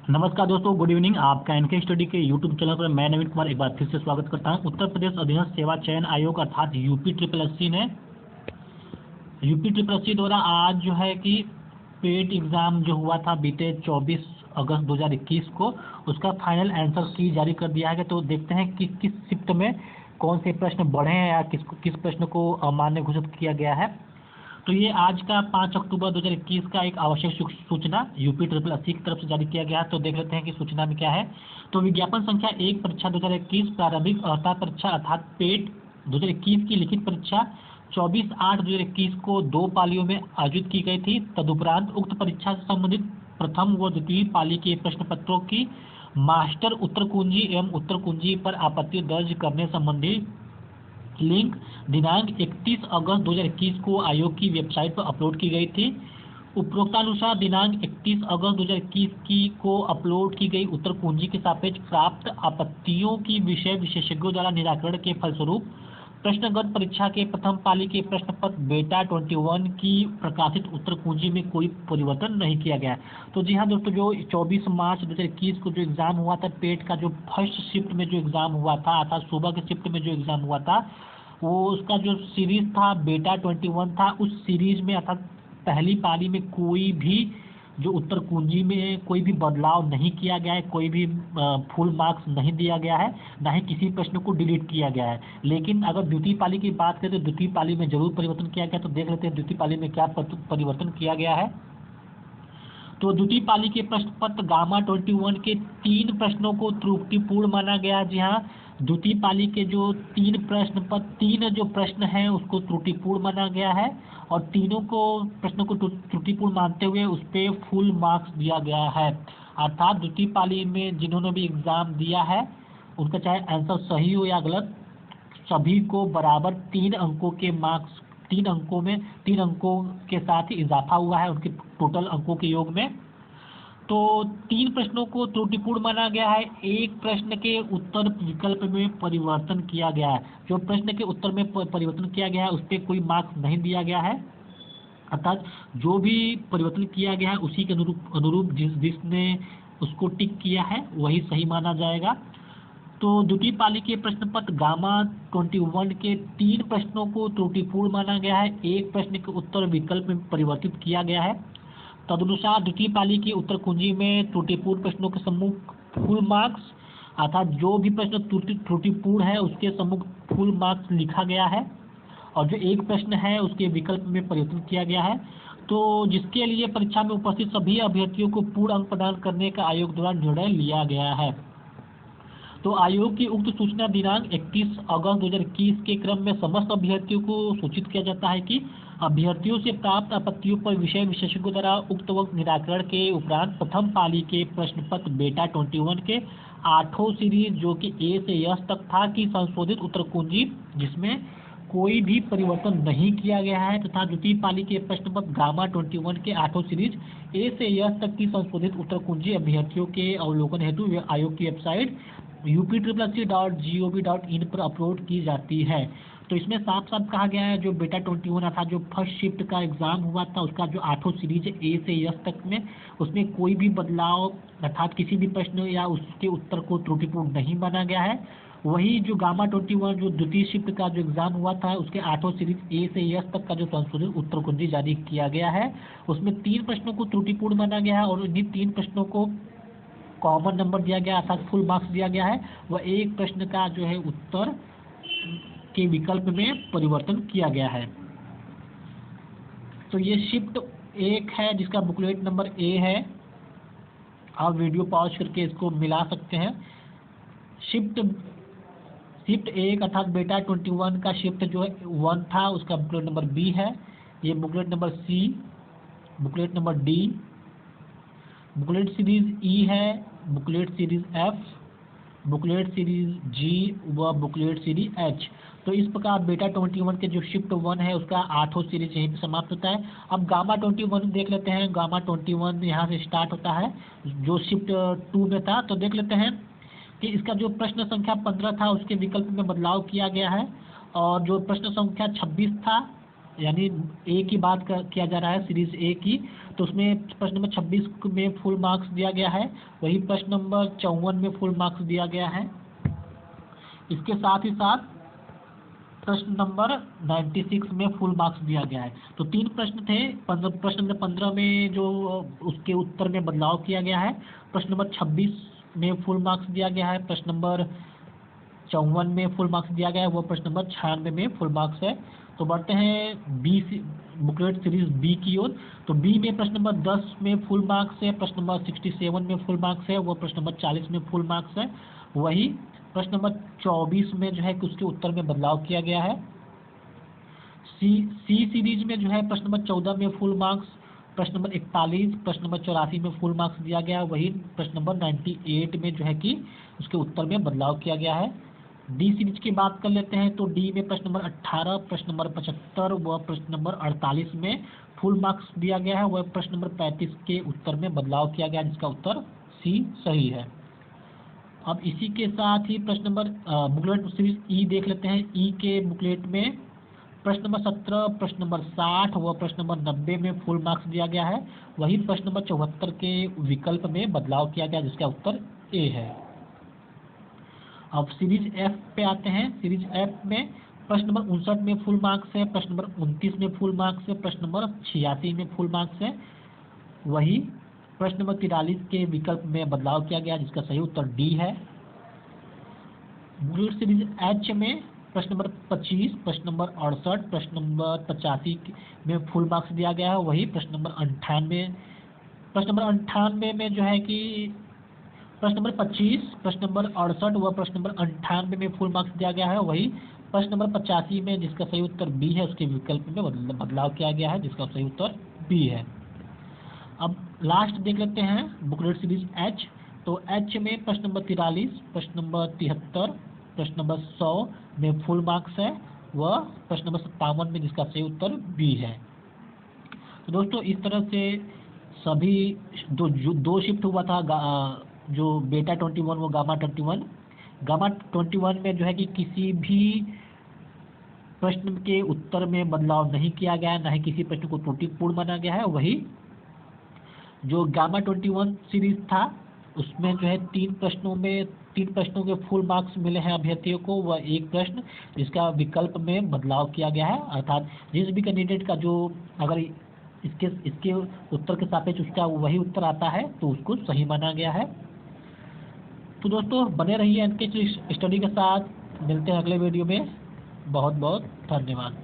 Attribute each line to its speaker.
Speaker 1: नमस्कार दोस्तों, good evening. आपका एनके स्टडी के यूट्यूब चैनल पर मैं नवीन कुमार एक बार फिर से स्वागत करता हूं। उत्तर प्रदेश अधीनस्थ सेवा चयन आयोग अर्थात यूपी ट्रिपल एससी ने द्वारा आज जो है कि पेट एग्ज़ाम जो हुआ था बीते 24 अगस्त 2021 को, उसका फाइनल आंसर की जारी कर दिया है। तो देखते हैं कि किस शिफ्ट में कौन से प्रश्न बढ़े हैं या किस प्रश्न को अमान्य घोषित किया गया है। तो ये आज का 5 अक्टूबर 2021 का एक आवश्यक सूचना यूपी ट्रिपल एससी की तरफ से जारी किया गया है। तो देख लेते हैं कि सूचना में क्या है। तो विज्ञापन संख्या 1 परीक्षा 2021 प्रारंभिक अर्हता परीक्षा अर्थात पेट 2021 की लिखित परीक्षा 24/8/2021 को 2 पालियों में आयोजित की गई थी। तदुपरांत उक्त परीक्षा से संबंधित प्रथम व द्वितीय पाली के प्रश्न पत्रों की मास्टर उत्तर कुंजी एवं उत्तर कुंजी पर आपत्ति दर्ज करने संबंधी लिंक दिनांक 31 अगस्त 2021 को आयोग की वेबसाइट पर अपलोड की गई थी। उपरोक्तानुसार दिनांक 31 अगस्त 2021 को अपलोड की गई उत्तर कुंजी के सापेक्ष प्राप्त आपत्तियों की विषय विशेषज्ञों द्वारा निराकरण के फलस्वरूप प्रश्नगत परीक्षा के प्रथम पाली के प्रश्न पत्र बेटा 21 की प्रकाशित उत्तर कुंजी में कोई परिवर्तन नहीं किया गया। तो जी हाँ दोस्तों, जो 24 मार्च 2021 को जो एग्ज़ाम हुआ था पेट का, जो फर्स्ट शिफ्ट में जो एग्ज़ाम हुआ था अर्थात सुबह के शिफ्ट में जो एग्ज़ाम हुआ था, वो उसका जो सीरीज़ था बेटा 21 था। उस सीरीज़ में अर्थात पहली पाली में कोई भी जो उत्तर कुंजी में कोई भी बदलाव नहीं किया गया है, कोई भी फुल मार्क्स नहीं दिया गया है, ना ही किसी प्रश्न को डिलीट किया गया है। लेकिन अगर द्वितीय पाली की बात करें तो द्वितीय पाली में जरूर परिवर्तन किया गया। तो देख लेते हैं द्वितीय पाली में क्या परिवर्तन किया गया है। तो द्वितीय पाली के प्रश्न पत्र गामा 21 के 3 प्रश्नों को त्रुटिपूर्ण माना गया। जी हाँ, द्वितीय पाली के जो 3 जो प्रश्न हैं उसको त्रुटिपूर्ण माना गया है और तीनों को प्रश्नों को त्रुटिपूर्ण मानते हुए उस पर फुल मार्क्स दिया गया है। अर्थात द्वितीय पाली में जिन्होंने भी एग्ज़ाम दिया है उनका चाहे आंसर सही हो या गलत, सभी को बराबर 3 अंकों के मार्क्स 3 अंकों के साथ ही इजाफा हुआ है उनके टोटल अंकों के योग में। तो 3 प्रश्नों को त्रुटिपूर्ण माना गया है। एक प्रश्न के उत्तर विकल्प में परिवर्तन किया गया है। जो प्रश्न के उत्तर में परिवर्तन किया गया है उस पर कोई मार्क्स नहीं दिया गया है। अर्थात जो भी परिवर्तन किया गया है उसी के अनुरूप जिसने उसको टिक किया है वही सही माना जाएगा। तो द्वितीय पाली के प्रश्न पत्र गामा 21 के 3 प्रश्नों को त्रुटिपूर्ण माना गया है। एक प्रश्न के उत्तर विकल्प में परिवर्तित किया गया है। तदनुसार द्वितीय पाली की उत्तर कुंजी में त्रुटिपूर्ण प्रश्नों के सम्मुख फुल मार्क्स अर्थात जो भी प्रश्न त्रुटिपूर्ण है उसके सम्मुख फुल मार्क्स लिखा गया है और जो एक प्रश्न है उसके विकल्प में परिवर्तन किया गया है। तो जिसके लिए परीक्षा में उपस्थित सभी अभ्यर्थियों को पूर्ण अंक प्रदान करने का आयोग द्वारा निर्णय लिया गया है। तो आयोग की उक्त सूचना दिनांक 31 अगस्त 2021 के क्रम में समस्त अभ्यर्थियों को सूचित किया जाता है कि अभ्यर्थियों से प्राप्त आपत्तियों पर विषय विशेषज्ञों द्वारा उक्त वक्त निराकरण के उपरांत प्रथम पाली के प्रश्न पत्र बेटा 21 के 8 सीरीज जो कि ए से यस तक था की संशोधित उत्तर कुंजी जिसमें कोई भी परिवर्तन नहीं किया गया है तथा द्वितीय पाली के प्रश्न पत्र गामा 21 के 8 सीरीज ए से यस तक की संशोधित उत्तर कुंजी अभ्यर्थियों के अवलोकन हेतु आयोग की वेबसाइट uptripplec.gov.in पर अपलोड की जाती है। तो इसमें साफ साफ कहा गया है जो बेटा 21 था, जो फर्स्ट शिफ्ट का एग्ज़ाम हुआ था उसका जो 8 सीरीज है ए से यस तक में, उसमें कोई भी बदलाव अर्थात किसी भी प्रश्न या उसके उत्तर को त्रुटिपूर्ण नहीं माना गया है। वही जो गामा 21 जो द्वितीय शिफ्ट का जो एग्ज़ाम हुआ था उसके 8 सीरीज ए से यस तक का जो संशोधित उत्तर कुंजी जारी किया गया है उसमें 3 प्रश्नों को त्रुटिपूर्ण माना गया है और इन्हीं 3 प्रश्नों को कॉमन नंबर दिया गया अर्थात फुल मार्क्स दिया गया है। वह एक प्रश्न का जो है उत्तर के विकल्प में परिवर्तन किया गया है। तो ये शिफ्ट 1 है जिसका बुकलेट नंबर ए है। आप वीडियो पॉज करके इसको मिला सकते हैं। शिफ्ट 1 अर्थात बेटा 21 का शिफ्ट जो है 1 था उसका बुकलेट नंबर बी है। ये booklet number C, booklet number D, booklet series E है, booklet series F, booklet series G व बुकलेट सीरीज एच। तो इस प्रकार बेटा 21 के जो शिफ्ट 1 है उसका 8 सीरीज यहीं पर समाप्त होता है। अब गामा 21 देख लेते हैं। गामा 21 यहाँ से स्टार्ट होता है जो शिफ्ट 2 में था। तो देख लेते हैं कि इसका जो प्रश्न संख्या 15 था उसके विकल्प में बदलाव किया गया है और जो प्रश्न संख्या 26 था यानी ए की बात किया जा रहा है, सीरीज ए की, तो उसमें प्रश्न नंबर 26 में फुल मार्क्स दिया गया है, वही प्रश्न नंबर 54 में फुल मार्क्स दिया गया है। इसके साथ ही साथ प्रश्न नंबर 96 में फुल मार्क्स दिया गया है। तो 3 प्रश्न थे, प्रश्न नंबर 15 में जो उसके उत्तर में बदलाव किया गया है, प्रश्न नंबर 26 में फुल मार्क्स दिया गया है, प्रश्न नंबर 54 में फुल मार्क्स दिया गया है, वो प्रश्न नंबर 96 में फुल मार्क्स है। तो बढ़ते हैं बी बुकलेट सीरीज बी की ओर। तो बी में प्रश्न नंबर 10 में फुल मार्क्स है, प्रश्न नंबर 67 में फुल मार्क्स है, वो प्रश्न नंबर 40 में फुल मार्क्स है। वही प्रश्न नंबर 24 में जो है कि उसके उत्तर में बदलाव किया गया है। सी सीरीज में जो है प्रश्न नंबर 14 में फुल मार्क्स, प्रश्न नंबर 41, प्रश्न नंबर 84 में फुल मार्क्स दिया गया है। वही प्रश्न नंबर 98 में जो है कि उसके उत्तर में बदलाव किया गया है। डी सीरीज की बात कर लेते हैं, तो डी में प्रश्न नंबर 18, प्रश्न नंबर 75 व प्रश्न नंबर 48 में फुल मार्क्स दिया गया है। वह प्रश्न नंबर 35 के उत्तर में बदलाव किया गया, जिसका उत्तर सी सही है। अब इसी के साथ ही प्रश्न नंबर बुकलेट सीरीज ई देख लेते हैं। ई के बुकलेट में प्रश्न नंबर 17, प्रश्न नंबर 60 व प्रश्न नंबर 90 में फुल मार्क्स दिया गया है। वही प्रश्न नंबर 74 के विकल्प में बदलाव किया गया, जिसका उत्तर ए है। अब सीरीज एफ पे आते हैं। सीरीज एफ में प्रश्न नंबर 59 में फुल मार्क्स है, प्रश्न नंबर 29 में फुल मार्क्स है, प्रश्न नंबर 86 में फुल मार्क्स है। वही प्रश्न नंबर 43 के विकल्प में बदलाव किया गया, जिसका सही उत्तर डी है। बुकलेट सीरीज एच में प्रश्न नंबर 25, प्रश्न नंबर 68, प्रश्न नंबर 85 में फुल मार्क्स दिया गया है। वही प्रश्न नंबर 98 में जो है कि प्रश्न नंबर 25, प्रश्न नंबर 68 व प्रश्न नंबर 98 में फुल मार्क्स दिया गया है। वही प्रश्न नंबर 85 में, जिसका सही उत्तर बी है, उसके विकल्प में बदलाव किया गया है, जिसका सही उत्तर बी है। अब लास्ट देख लेते हैं बुकलेट सीरीज एच। तो एच में प्रश्न नंबर 43, प्रश्न नंबर 73, प्रश्न नंबर 100 में फुल मार्क्स है, व प्रश्न नंबर 57 में, जिसका सही उत्तर बी है। तो दोस्तों इस तरह से सभी दो शिफ्ट हुआ था, जो बीटा 21 वो गामा 21। गामा 21 में जो है कि किसी भी प्रश्न के उत्तर में बदलाव नहीं किया गया, न ही किसी प्रश्न को त्रुटिपूर्ण माना गया है। वही जो गामा 21 सीरीज था, उसमें जो है 3 प्रश्नों के फुल मार्क्स मिले हैं अभ्यर्थियों को, वह एक प्रश्न जिसका विकल्प में बदलाव किया गया है, अर्थात जिस भी कैंडिडेट का जो अगर इसके उत्तर के सापेक्ष उसका वही उत्तर आता है तो उसको सही माना गया है। तो दोस्तों बने रहिए एनके स्टडी के साथ, मिलते हैं अगले वीडियो में। बहुत बहुत धन्यवाद।